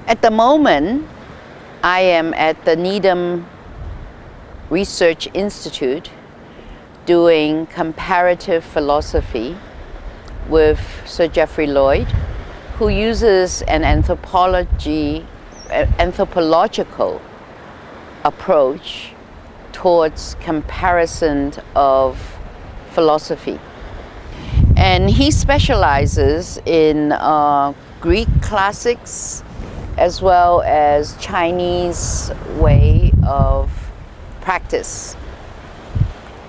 At the moment, I am at the Needham Research Institute doing comparative philosophy with Sir Geoffrey Lloyd, who uses an anthropological approach towards comparison of philosophy. And he specializes in Greek classics as well as Chinese way of practice.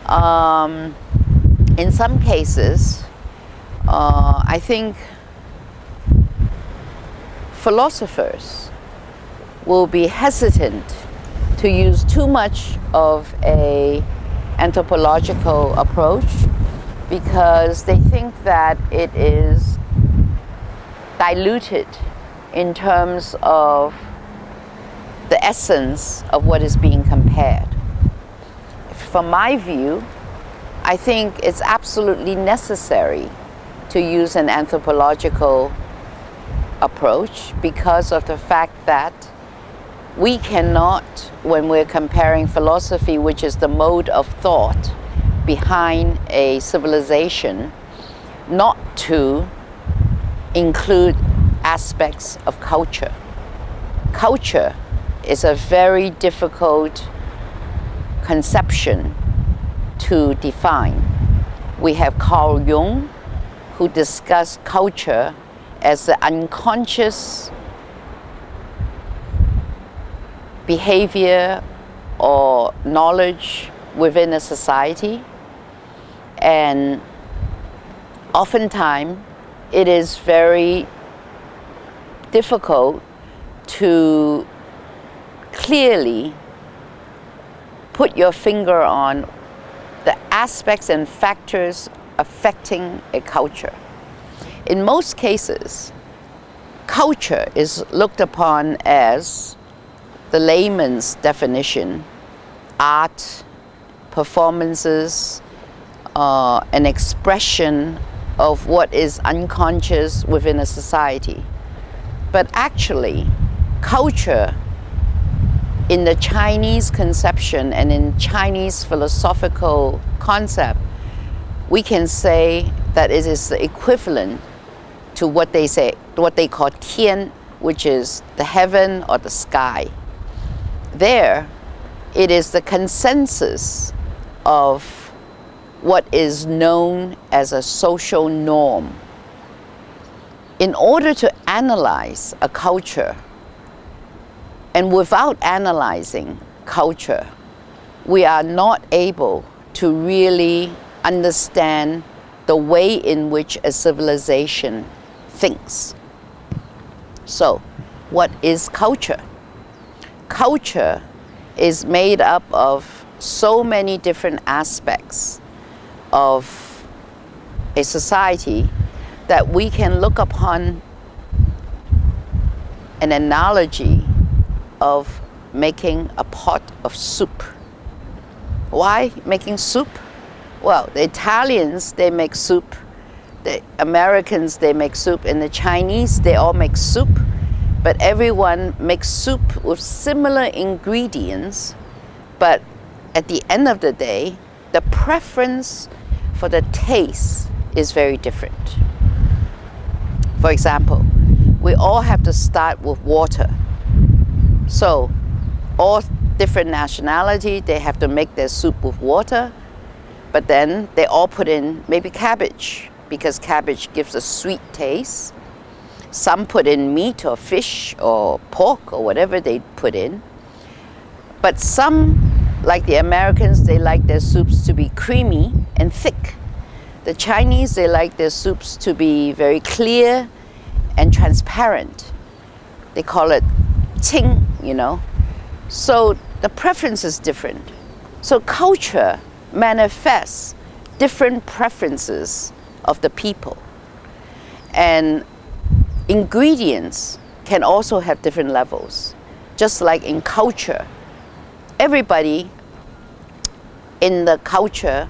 In some cases, I think philosophers will be hesitant to use too much of an anthropological approach because they think that it is diluted in terms of the essence of what is being compared. From my view, I think it's absolutely necessary to use an anthropological approach because of the fact that we cannot, when we're comparing philosophy, which is the mode of thought behind a civilization, not to include aspects of culture. Culture is a very difficult conception to define. We have Carl Jung, who discussed culture as the unconscious behavior or knowledge within a society, and oftentimes it is very difficult to clearly put your finger on the aspects and factors affecting a culture. In most cases, culture is looked upon as the layman's definition: art, performances, an expression of what is unconscious within a society. But actually, culture in the Chinese conception and in Chinese philosophical concept, we can say that it is the equivalent to what they call tian, which is the heaven or the sky. There, it is the consensus of what is known as a social norm. In order to analyze a culture, and without analyzing culture, we are not able to really understand the way in which a civilization thinks. So, what is culture? Culture is made up of so many different aspects of a society that we can look upon an analogy of making a pot of soup. Why making soup? Well, the Italians, they make soup. The Americans, they make soup. And the Chinese, they all make soup. But everyone makes soup with similar ingredients. But at the end of the day, the preference for the taste is very different. For example, we all have to start with water. So all different nationality, they have to make their soup with water, but then they all put in maybe cabbage because cabbage gives a sweet taste. Some put in meat or fish or pork or whatever they put in. But some, like the Americans, they like their soups to be creamy and thick. The Chinese, they like their soups to be very clear and transparent. They call it qing, you know. So the preference is different. So culture manifests different preferences of the people. And ingredients can also have different levels. Just like in culture, everybody in the culture,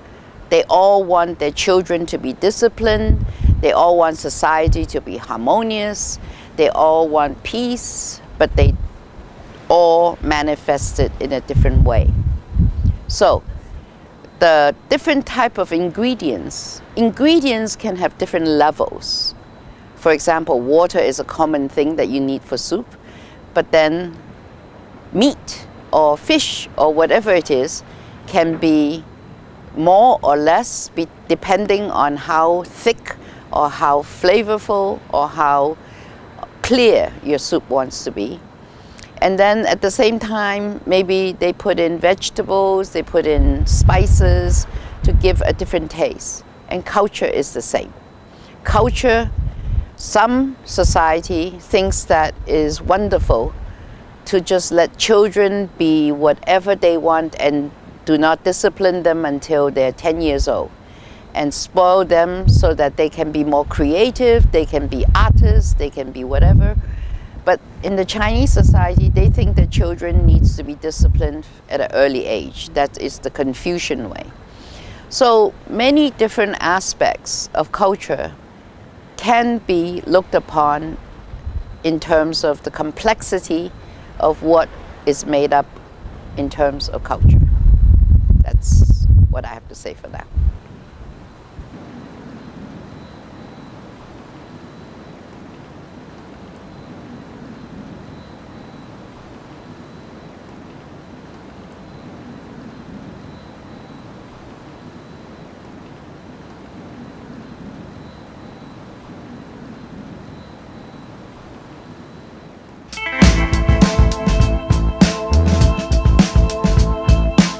they all want their children to be disciplined. They all want society to be harmonious. They all want peace, but they all manifested in a different way. So the different type of ingredients can have different levels. For example, water is a common thing that you need for soup, but then meat or fish or whatever it is can be more or less depending on how thick or how flavorful or how clear your soup wants to be. And then at the same time, maybe they put in vegetables, they put in spices to give a different taste. And culture is the same. Culture, some society thinks that is wonderful to just let children be whatever they want and do not discipline them until they're 10 years old, and spoil them so that they can be more creative, they can be artists, they can be whatever. But in the Chinese society, they think that children needs to be disciplined at an early age. That is the Confucian way. So many different aspects of culture can be looked upon in terms of the complexity of what is made up in terms of culture. That's what I have to say for that.